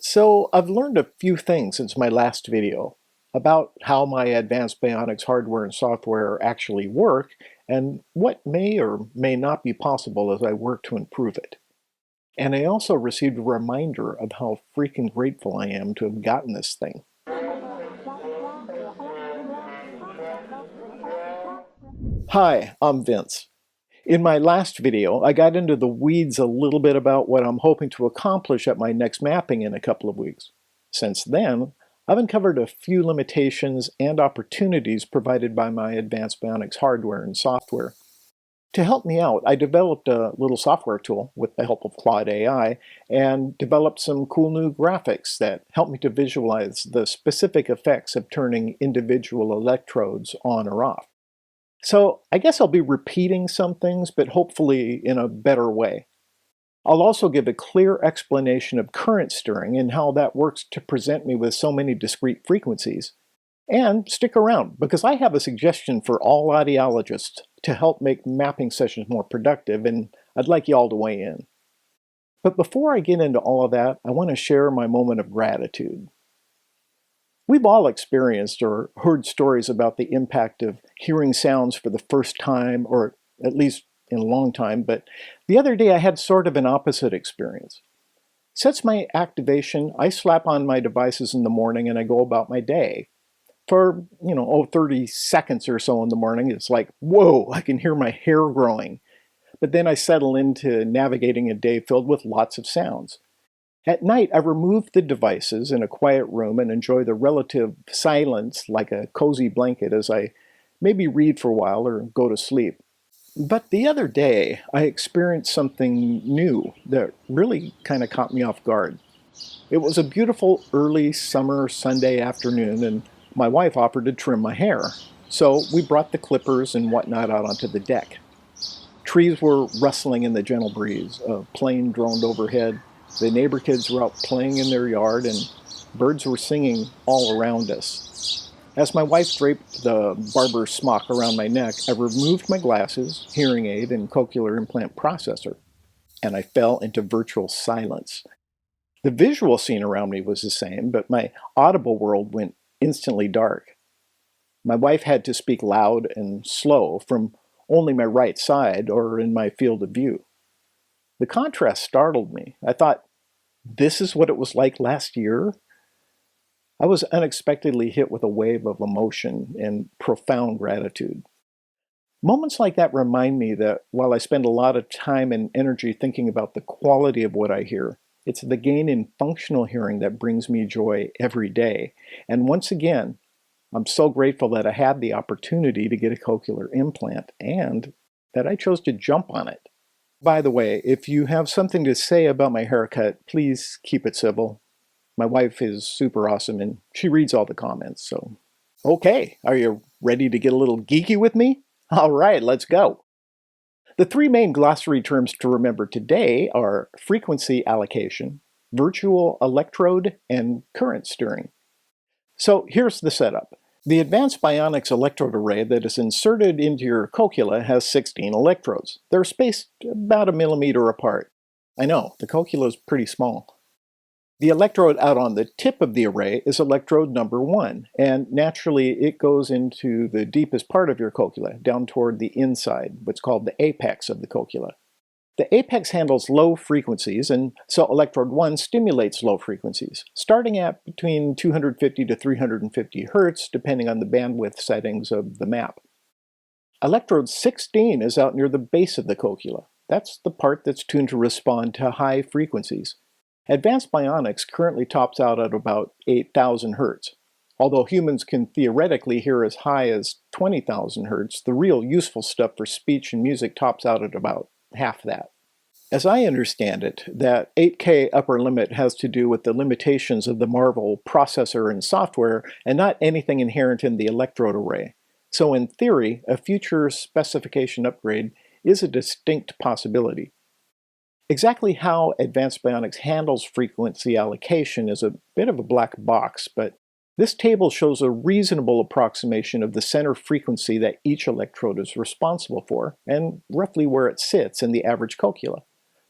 So I've learned a few things since my last video about how my advanced bionics hardware and software actually work and what may or may not be possible as I work to improve it. And I also received a reminder of how freaking grateful I am to have gotten this thing. Hi, I'm Vince. In my last video, I got into the weeds a little bit about what I'm hoping to accomplish at my next mapping in a couple of weeks. Since then, I've uncovered a few limitations and opportunities provided by my advanced bionics hardware and software. To help me out, I developed a little software tool with the help of Claude AI and developed some cool new graphics that help me to visualize the specific effects of turning individual electrodes on or off. So I guess I'll be repeating some things, but hopefully in a better way. I'll also give a clear explanation of current steering and how that works to present me with so many discrete frequencies. And stick around, because I have a suggestion for all audiologists to help make mapping sessions more productive, and I'd like you all to weigh in. But before I get into all of that, I want to share my moment of gratitude. We've all experienced or heard stories about the impact of hearing sounds for the first time, or at least in a long time, but the other day I had sort of an opposite experience. Since my activation, I slap on my devices in the morning and I go about my day. For, 30 seconds or so in the morning, it's like, whoa, I can hear my hair growing. But then I settle into navigating a day filled with lots of sounds. At night, I remove the devices in a quiet room and enjoy the relative silence like a cozy blanket as I maybe read for a while or go to sleep. But the other day, I experienced something new that really kind of caught me off guard. It was a beautiful early summer Sunday afternoon, and my wife offered to trim my hair. So we brought the clippers and whatnot out onto the deck. Trees were rustling in the gentle breeze, a plane droned overhead, the neighbor kids were out playing in their yard, and birds were singing all around us. As my wife draped the barber smock around my neck, I removed my glasses, hearing aid, and cochlear implant processor, and I fell into virtual silence. The visual scene around me was the same, but my audible world went instantly dark. My wife had to speak loud and slow from only my right side or in my field of view. The contrast startled me. I thought, this is what it was like last year? I was unexpectedly hit with a wave of emotion and profound gratitude. Moments like that remind me that while I spend a lot of time and energy thinking about the quality of what I hear, it's the gain in functional hearing that brings me joy every day. And once again, I'm so grateful that I had the opportunity to get a cochlear implant and that I chose to jump on it. By the way, if you have something to say about my haircut, please keep it civil. My wife is super awesome and she reads all the comments, so. Okay, are you ready to get a little geeky with me? All right, let's go. The three main glossary terms to remember today are frequency allocation, virtual electrode, and current steering. So here's the setup. The advanced Bionics electrode array that is inserted into your cochlea has 16 electrodes. They're spaced about 1 millimeter apart. I know, the cochlea is pretty small. The electrode out on the tip of the array is electrode number 1, and naturally it goes into the deepest part of your cochlea, down toward the inside, what's called the apex of the cochlea. The apex handles low frequencies, and so electrode 1 stimulates low frequencies, starting at between 250 to 350 Hz, depending on the bandwidth settings of the map. Electrode 16 is out near the base of the cochlea. That's the part that's tuned to respond to high frequencies. Advanced Bionics currently tops out at about 8,000 Hz. Although humans can theoretically hear as high as 20,000 Hz, the real useful stuff for speech and music tops out at about half that. As I understand it, that 8K upper limit has to do with the limitations of the Marvel processor and software and not anything inherent in the electrode array. So in theory, a future specification upgrade is a distinct possibility. Exactly how Advanced Bionics handles frequency allocation is a bit of a black box, but this table shows a reasonable approximation of the center frequency that each electrode is responsible for, and roughly where it sits in the average cochlea.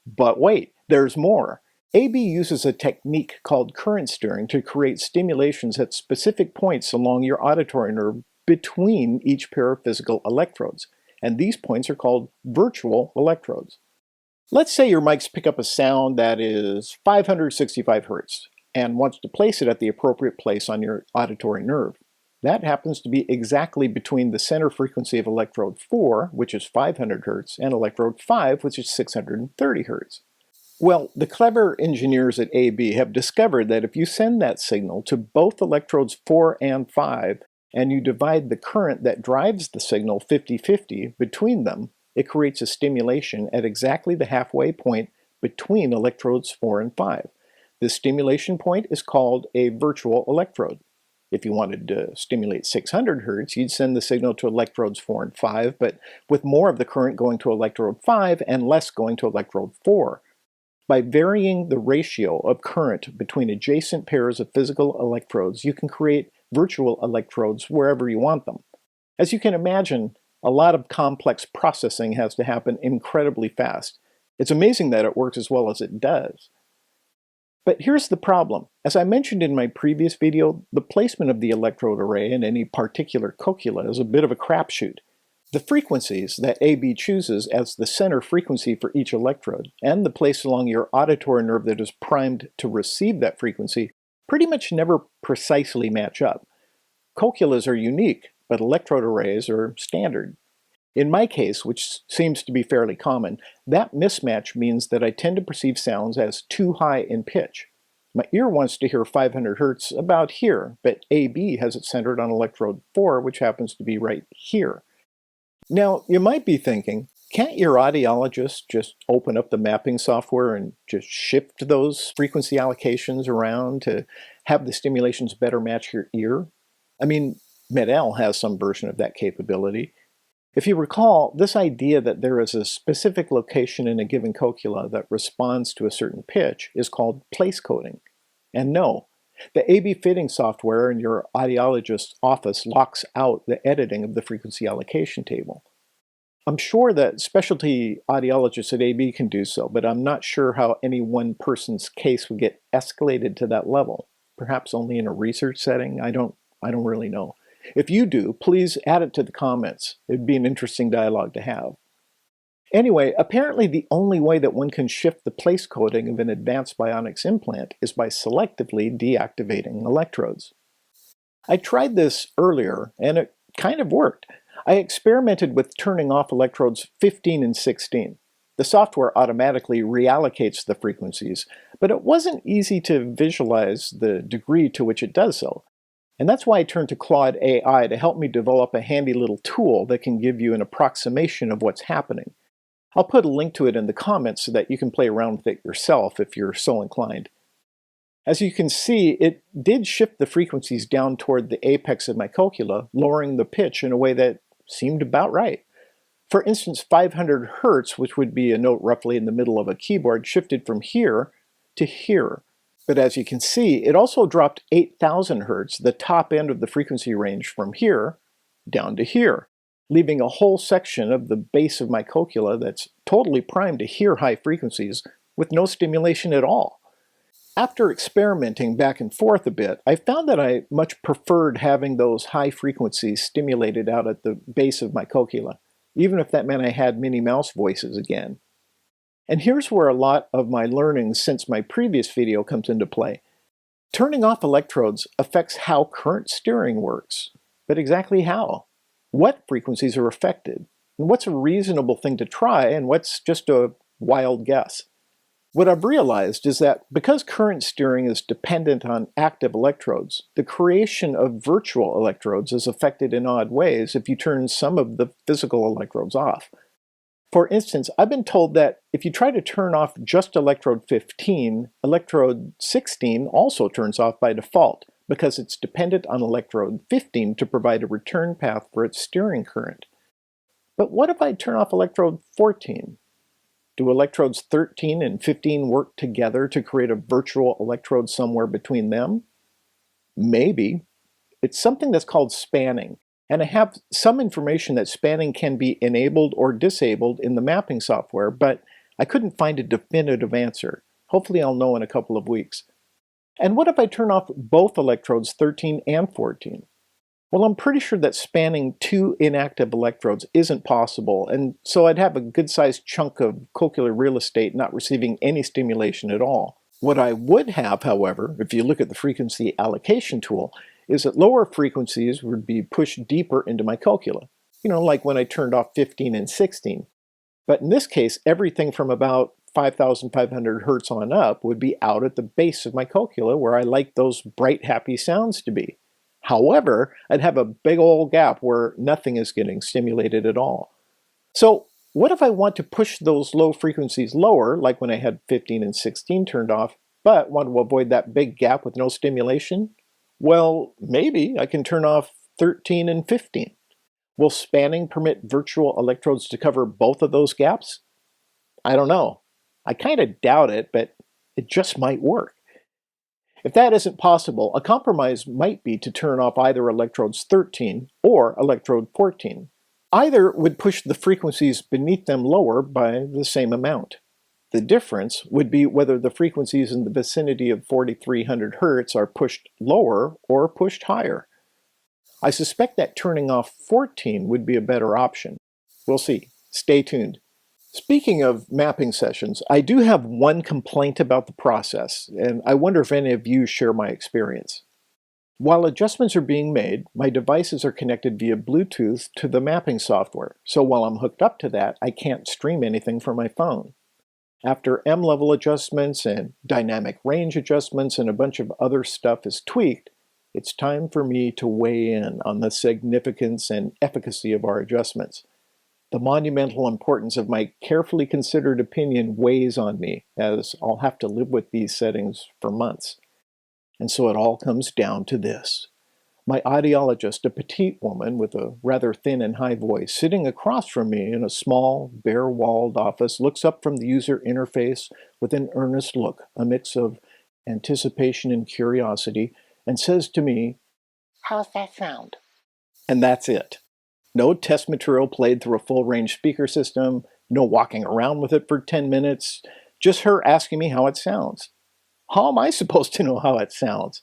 But wait, there's more. AB uses a technique called current steering to create stimulations at specific points along your auditory nerve between each pair of physical electrodes, and these points are called virtual electrodes. Let's say your mics pick up a sound that is 565 Hertz and wants to place it at the appropriate place on your auditory nerve. That happens to be exactly between the center frequency of electrode 4, which is 500 Hertz, and electrode 5, which is 630 Hertz. Well, the clever engineers at AB have discovered that if you send that signal to both electrodes 4 and 5, and you divide the current that drives the signal 50-50 between them, it creates a stimulation at exactly the halfway point between electrodes 4 and 5. This stimulation point is called a virtual electrode. If you wanted to stimulate 600 Hertz, you'd send the signal to electrodes 4 and 5, but with more of the current going to electrode 5 and less going to electrode 4. By varying the ratio of current between adjacent pairs of physical electrodes, you can create virtual electrodes wherever you want them. As you can imagine, a lot of complex processing has to happen incredibly fast. It's amazing that it works as well as it does. But here's the problem. As I mentioned in my previous video, the placement of the electrode array in any particular cochlea is a bit of a crapshoot. The frequencies that AB chooses as the center frequency for each electrode, and the place along your auditory nerve that is primed to receive that frequency, pretty much never precisely match up. Cochleas are unique, but electrode arrays are standard. In my case, which seems to be fairly common, that mismatch means that I tend to perceive sounds as too high in pitch. My ear wants to hear 500 Hertz about here, but AB has it centered on electrode 4, which happens to be right here. Now, you might be thinking, can't your audiologist just open up the mapping software and just shift those frequency allocations around to have the stimulations better match your ear? I mean, Med-El has some version of that capability. If you recall, this idea that there is a specific location in a given cochlea that responds to a certain pitch is called place coding. And no, the AB fitting software in your audiologist's office locks out the editing of the frequency allocation table. I'm sure that specialty audiologists at AB can do so, but I'm not sure how any one person's case would get escalated to that level. Perhaps only in a research setting? I don't really know. If you do, please add it to the comments. It'd be an interesting dialogue to have. Anyway, apparently the only way that one can shift the place coding of an advanced Bionics implant is by selectively deactivating electrodes. I tried this earlier, and it kind of worked. I experimented with turning off electrodes 15 and 16. The software automatically reallocates the frequencies, but it wasn't easy to visualize the degree to which it does so. And that's why I turned to Claude AI to help me develop a handy little tool that can give you an approximation of what's happening. I'll put a link to it in the comments so that you can play around with it yourself if you're so inclined. As you can see, it did shift the frequencies down toward the apex of my cochlea, lowering the pitch in a way that seemed about right. For instance, 500 Hertz, which would be a note roughly in the middle of a keyboard, shifted from here to here. But as you can see, it also dropped 8,000 Hertz, the top end of the frequency range, from here down to here, leaving a whole section of the base of my cochlea that's totally primed to hear high frequencies with no stimulation at all. After experimenting back and forth a bit, I found that I much preferred having those high frequencies stimulated out at the base of my cochlea, even if that meant I had Minnie Mouse voices again. And here's where a lot of my learning since my previous video comes into play. Turning off electrodes affects how current steering works. But exactly how? What frequencies are affected? And what's a reasonable thing to try, and what's just a wild guess? What I've realized is that because current steering is dependent on active electrodes, the creation of virtual electrodes is affected in odd ways if you turn some of the physical electrodes off. For instance, I've been told that if you try to turn off just electrode 15, electrode 16 also turns off by default because it's dependent on electrode 15 to provide a return path for its steering current. But what if I turn off electrode 14? Do electrodes 13 and 15 work together to create a virtual electrode somewhere between them? Maybe. It's something that's called spanning. And I have some information that spanning can be enabled or disabled in the mapping software, but I couldn't find a definitive answer. Hopefully I'll know in a couple of weeks. And what if I turn off both electrodes 13 and 14? Well, I'm pretty sure that spanning two inactive electrodes isn't possible, and so I'd have a good-sized chunk of cochlear real estate not receiving any stimulation at all. What I would have, however, if you look at the frequency allocation tool, is that lower frequencies would be pushed deeper into my cochlea. Like when I turned off 15 and 16. But in this case, everything from about 5,500 hertz on up would be out at the base of my cochlea where I like those bright, happy sounds to be. However, I'd have a big old gap where nothing is getting stimulated at all. So what if I want to push those low frequencies lower, like when I had 15 and 16 turned off, but want to avoid that big gap with no stimulation? Well, maybe I can turn off 13 and 15. Will spanning permit virtual electrodes to cover both of those gaps? I don't know. I kind of doubt it, but it just might work. If that isn't possible, a compromise might be to turn off either electrodes 13 or electrode 14. Either would push the frequencies beneath them lower by the same amount. The difference would be whether the frequencies in the vicinity of 4,300 Hz are pushed lower or pushed higher. I suspect that turning off 14 would be a better option. We'll see. Stay tuned. Speaking of mapping sessions, I do have one complaint about the process, and I wonder if any of you share my experience. While adjustments are being made, my devices are connected via Bluetooth to the mapping software, so while I'm hooked up to that, I can't stream anything from my phone. After M-level adjustments and dynamic range adjustments and a bunch of other stuff is tweaked, it's time for me to weigh in on the significance and efficacy of our adjustments. The monumental importance of my carefully considered opinion weighs on me, as I'll have to live with these settings for months. And so it all comes down to this. My audiologist, a petite woman with a rather thin and high voice, sitting across from me in a small, bare-walled office, looks up from the user interface with an earnest look, a mix of anticipation and curiosity, and says to me, "How's that sound?" And that's it. No test material played through a full-range speaker system, no walking around with it for 10 minutes, just her asking me how it sounds. How am I supposed to know how it sounds?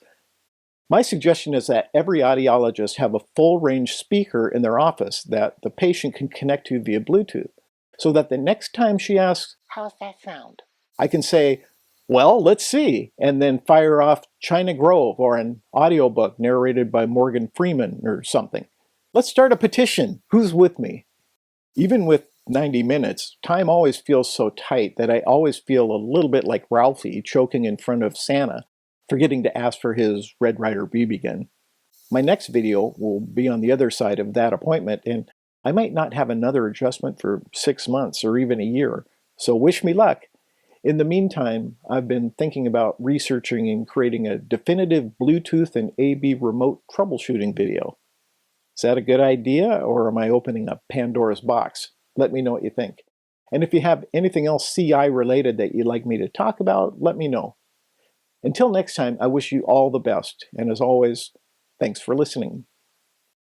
My suggestion is that every audiologist have a full-range speaker in their office that the patient can connect to via Bluetooth, so that the next time she asks, "How's that sound?" I can say, "Well, let's see," and then fire off China Grove or an audiobook narrated by Morgan Freeman or something. Let's start a petition. Who's with me? Even with 90 minutes, time always feels so tight that I always feel a little bit like Ralphie choking in front of Santa, forgetting to ask for his Red Ryder BB gun. My next video will be on the other side of that appointment, and I might not have another adjustment for 6 months or even a year, so wish me luck. In the meantime, I've been thinking about researching and creating a definitive Bluetooth and AB remote troubleshooting video. Is that a good idea, or am I opening a Pandora's box? Let me know what you think. And if you have anything else CI related that you'd like me to talk about, let me know. Until next time, I wish you all the best, and as always, thanks for listening.